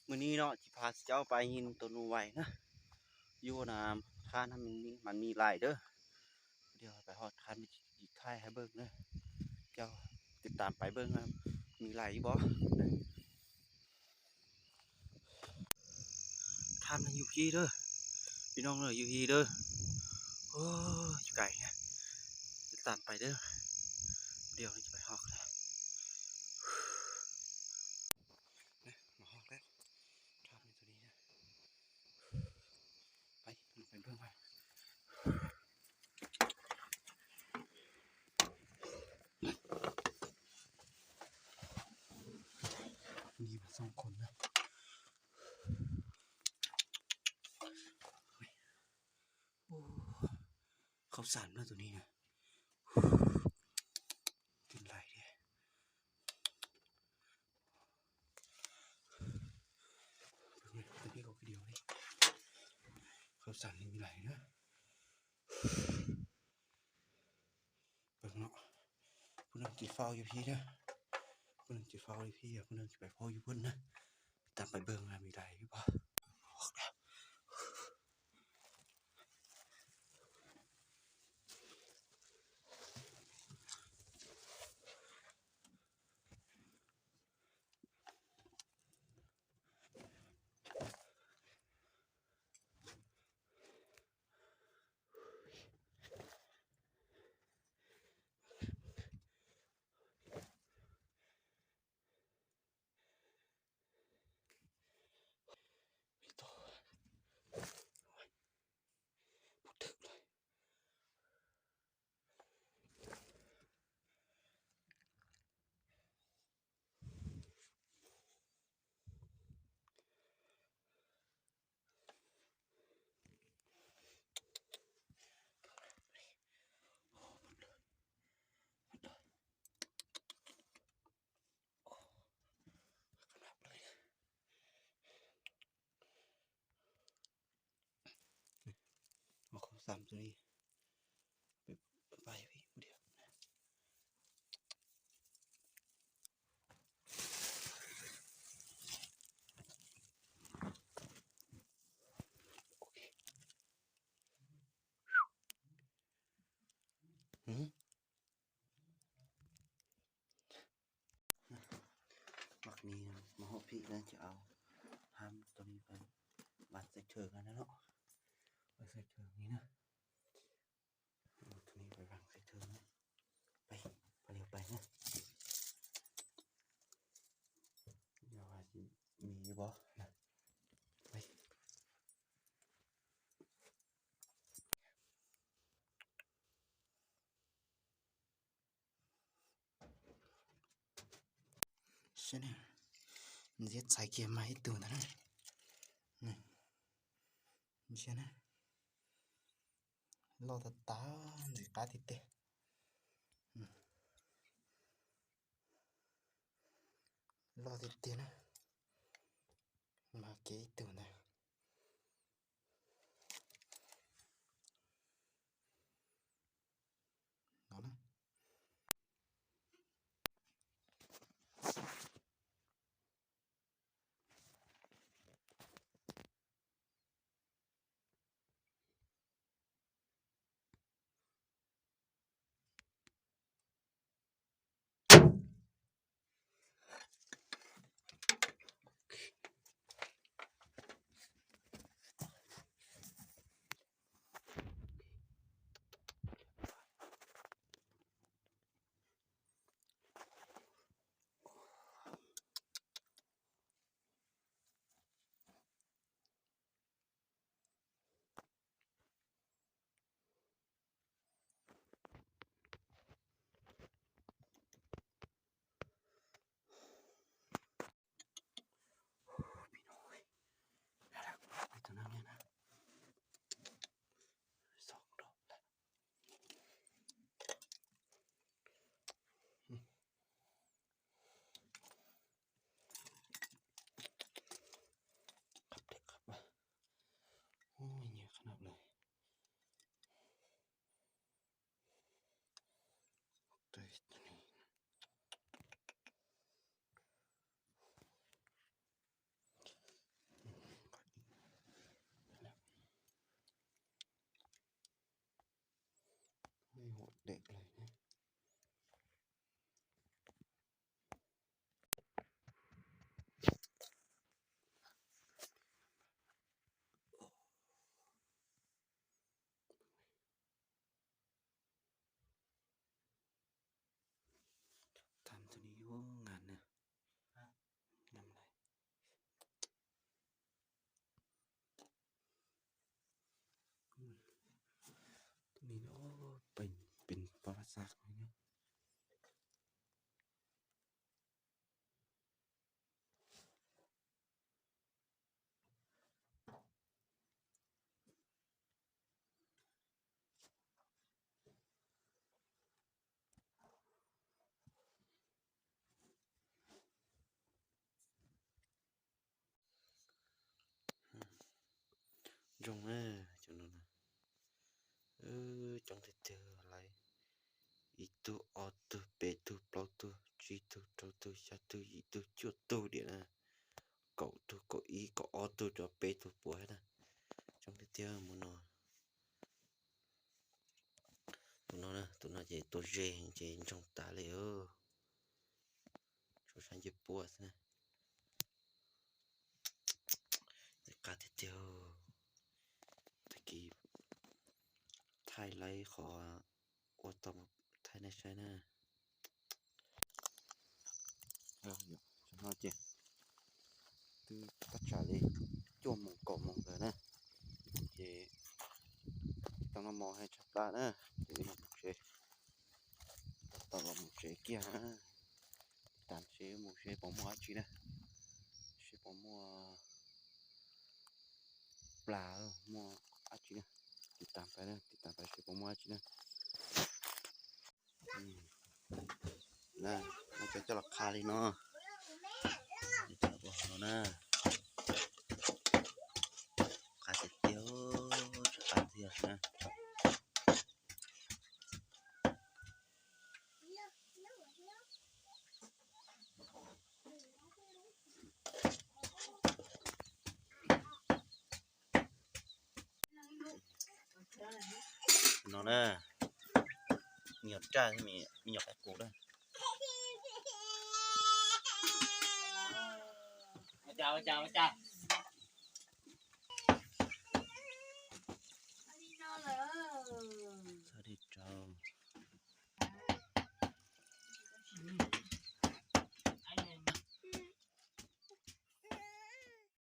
มื้อนี้เนาะสิพาเจ้าไปหินต้นไว้นะอยู่น้ำค่าน้ำมันมีหลายเด้อเดี๋ยวไปฮอดคันอีกค่ายให้เบิ่งเด้อเจ้าติดตามไปเบิ่งครับมีหลายอยู่บ่ทานมันอยู่พี่เด้อพี่น้องเด้ออยู่พี่เด้อโอ้ยอยู่ไกลนะติดตามไปเด้อเดี๋ยวจะไปฮอดแล้วมาฮอดแล้วทานในตัวนี้นะไปเบิ่งไปมีมา2 คนนะโอ้เขาสั่นนะตัวนี้นะกินไรเด้ตัวนี้ก็เดียวนี่เขาสั่นมีไรนะเบิ่งเนาะผู้นึงจีเฝ้าอยู่พี่เด้อผู้นึงจีเฝ้าอยู่พี่ผู้นึงจีไปเฝ้าอยู่เพิ่นนะตามไปเบิ่งว่ามีไรอยู่บ่พี่โตพูดถึกเลยเอาเขาสามตัวนี้ไปพี่ผู้เดียวโอเคมักนี้มาฮอดพี่แล้วจะเอาห้ามตัวนี้ไปบัดใส่เชิงกันนะเนาะไปใส่เชิงนี้นะเอาตัวนี้ไปวางใส่เชิงนะไปเร็วไปนะเดี๋ยวว่าสิมีบ่นะไปใช่เนี่ยมันจะใส่เกียร์มาให้ตัวนะนี่ใช่นะเราจะตาสิตาติดเตะเราติดเตะนะมาเกยตัวนะเอานะ trong á cho nó trong thế chờ lại itu auto betu plotu chitu trotu satu itu chutu điện à cậu tu cậu ý cậu auto cho betu bùa hết à trong thế chờ muốn nó tụi nó chỉ tôi rèn chỉ trong ta liệu cho sang chỉ bùa nè cả thế chờ tại kỳ thay lấy khó ô tô thay này sai nè rồi cho nó chị từ tất cả đi chôm một cọng một rồi nè chị trong nó mò hay chặt đá nè chị một chế tao là một chế kia ha tạm chế một chế bỏ mua chị nè chế bỏ mua pla mua chị nè tạm phải chế bỏ mua chị nè nè nó cho là khai đi nó cho bỏ nó nè khai thịt tiêu cho ăn thiệt nè nó nè nhiều trái thì mình nhiều cái củ đây chào sao đi chào